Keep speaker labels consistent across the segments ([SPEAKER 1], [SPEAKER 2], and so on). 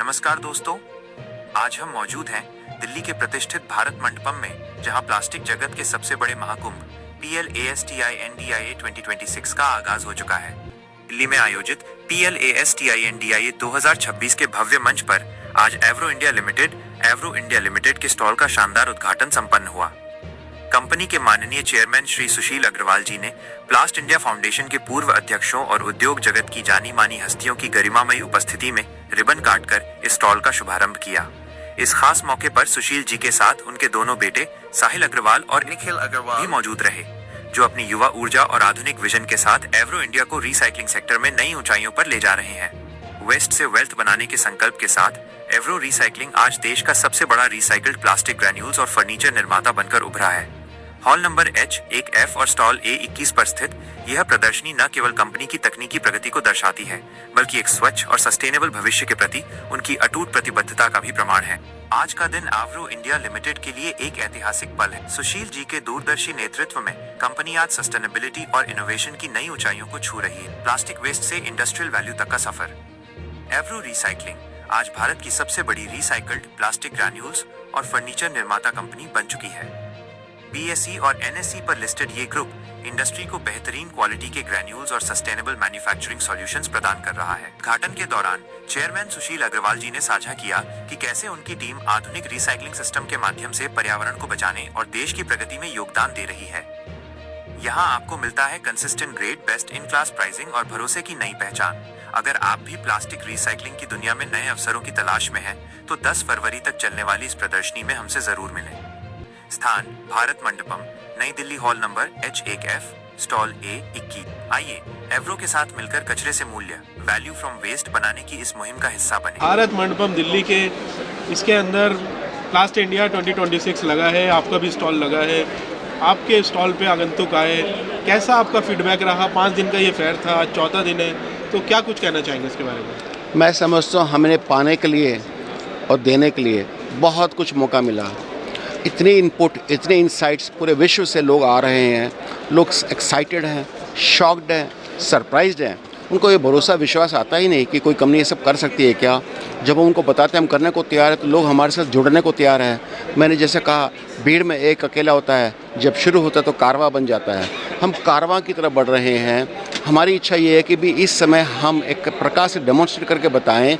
[SPEAKER 1] नमस्कार दोस्तों, आज हम मौजूद हैं दिल्ली के प्रतिष्ठित भारत मंडपम में, जहां प्लास्टिक जगत के सबसे बड़े महाकुंभ PLASTINDIA 2026 का आगाज हो चुका है। दिल्ली में आयोजित PLASTINDIA 2026 के भव्य मंच पर आज एवरो इंडिया लिमिटेड के स्टॉल का शानदार उद्घाटन संपन्न हुआ। कंपनी के माननीय चेयरमैन श्री सुशील अग्रवाल जी ने प्लास्ट इंडिया फाउंडेशन के पूर्व अध्यक्षों और उद्योग जगत की जानी मानी हस्तियों की गरिमामयी उपस्थिति में रिबन काटकर इस स्टॉल का शुभारंभ किया। इस खास मौके पर सुशील जी के साथ उनके दोनों बेटे साहिल अग्रवाल और निखिल अग्रवाल भी मौजूद रहे, जो अपनी युवा ऊर्जा और आधुनिक विजन के साथ एवरो इंडिया को रिसाइकलिंग सेक्टर में नई ऊंचाइयों पर ले जा रहे हैं। वेस्ट से वेल्थ बनाने के संकल्प के साथ एवरो रिसाइकलिंग आज देश का सबसे बड़ा रिसाइकल्ड प्लास्टिक ग्रैन्यूल्स और फर्नीचर निर्माता बनकर उभरा है। हॉल नंबर H1F और स्टॉल A21 पर स्थित यह प्रदर्शनी न केवल कंपनी की तकनीकी प्रगति को दर्शाती है, बल्कि एक स्वच्छ और सस्टेनेबल भविष्य के प्रति उनकी अटूट प्रतिबद्धता का भी प्रमाण है। आज का दिन एवरो इंडिया लिमिटेड के लिए एक ऐतिहासिक पल है। सुशील जी के दूरदर्शी नेतृत्व में कंपनी आज सस्टेनेबिलिटी और इनोवेशन की नई ऊंचाइयों को छू रही है। प्लास्टिक वेस्ट से इंडस्ट्रियल वैल्यू तक का सफर। एवरो रिसाइकलिंग आज भारत की सबसे बड़ी रिसाइकल्ड प्लास्टिक ग्रैन्यूल्स और फर्नीचर निर्माता कंपनी बन चुकी है। BSE और NSE पर लिस्टेड ये ग्रुप इंडस्ट्री को बेहतरीन क्वालिटी के ग्रैन्यूल्स और सस्टेनेबल मैन्युफैक्चरिंग सॉल्यूशंस प्रदान कर रहा है। उद्घाटन के दौरान चेयरमैन सुशील अग्रवाल जी ने साझा किया कि कैसे उनकी टीम आधुनिक रिसाइकलिंग सिस्टम के माध्यम से पर्यावरण को बचाने और देश की प्रगति में योगदान दे रही है। यहाँ आपको मिलता है consistent grade, best in class pricing और भरोसे की नई पहचान। अगर आप भी प्लास्टिक रिसाइकलिंग की दुनिया में नए अवसरों की तलाश में हैं, तो 10 फरवरी तक चलने वाली इस प्रदर्शनी में हमसे जरूर मिलें। स्थान भारत मंडपम, नई Delhi, hall number H1F, stall A21। आइए एवरो के साथ मिलकर कचरे से मूल्य, वैल्यू फ्रॉम वेस्ट बनाने की इस मुहिम का हिस्सा बने।
[SPEAKER 2] भारत मंडपम दिल्ली के इसके अंदर प्लास्ट इंडिया 2026 लगा है। आपका भी स्टॉल लगा है। आपके स्टॉल पे आगंतुक आए, कैसा आपका फीडबैक रहा? 5 दिन का ये फेयर था, आज चौथा दिन है, तो क्या कुछ कहना चाहेंगे इसके बारे में?
[SPEAKER 3] मैं समझता हूँ हमने पाने के लिए और देने के लिए बहुत कुछ मौका मिला। इतने इनपुट, इतने इनसाइट्स, पूरे विश्व से लोग आ रहे हैं। लोग एक्साइटेड हैं, शॉक्ड हैं, सरप्राइज्ड हैं। उनको ये भरोसा विश्वास आता ही नहीं कि कोई कंपनी ये सब कर सकती है क्या। जब हम उनको बताते हैं हम करने को तैयार है, तो लोग हमारे साथ जुड़ने को तैयार हैं। मैंने जैसे कहा, भीड़ में एक अकेला होता है, जब शुरू होता है तो कारवां बन जाता है। हम कारवां की तरफ बढ़ रहे हैं। हमारी इच्छा ये है कि भी इस समय हम एक प्रकार से डेमोन्स्ट्रेट करके बताएं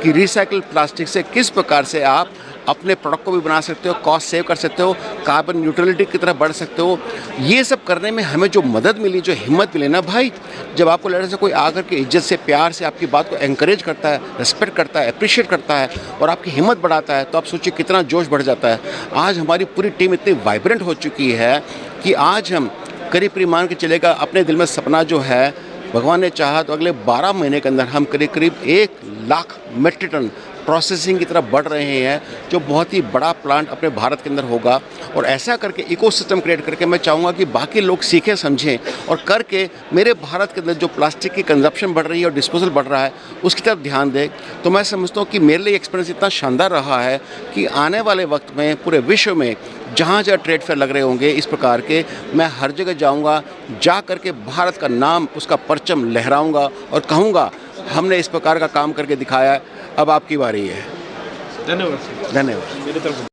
[SPEAKER 3] कि रिसाइकल प्लास्टिक से किस प्रकार से आप अपने प्रोडक्ट को भी बना सकते हो, कॉस्ट सेव कर सकते हो, कार्बन न्यूट्रलिटी की तरफ बढ़ सकते हो। ये सब करने में हमें जो मदद मिली, जो हिम्मत मिली ना भाई, जब आपको लड़ने से कोई आकर के इज्जत से, प्यार से आपकी बात को एनकरेज करता है, रिस्पेक्ट करता है, अप्रिशिएट करता है और आपकी हिम्मत बढ़ाता है, तो आप सोचिए कितना जोश बढ़ जाता है। आज हमारी पूरी टीम इतनी वाइब्रेंट हो चुकी है कि आज हम करीब मान के चलेगा, अपने दिल में सपना जो है, भगवान ने चाहा तो अगले 12 महीने के अंदर हम करीब 1 लाख मेट्रिक टन प्रोसेसिंग की तरफ बढ़ रहे हैं, जो बहुत ही बड़ा प्लांट अपने भारत के अंदर होगा। और ऐसा करके इकोसिस्टम क्रिएट करके मैं चाहूँगा कि बाकी लोग सीखें, समझें और करके मेरे भारत के अंदर जो प्लास्टिक की कंजप्शन बढ़ रही है और डिस्पोजल बढ़ रहा है, उसकी तरफ ध्यान दें। तो मैं समझता हूँ कि मेरे लिए एक्सपीरियंस इतना शानदार रहा है कि आने वाले वक्त में पूरे विश्व में जहाँ ट्रेड फेयर लग रहे होंगे इस प्रकार के, मैं हर जगह जाऊँगा, जा करके भारत का नाम, उसका परचम लहराऊँगा और कहूँगा हमने इस प्रकार का काम करके दिखाया है, अब आपकी बारी है।
[SPEAKER 2] धन्यवाद।
[SPEAKER 3] धन्यवाद।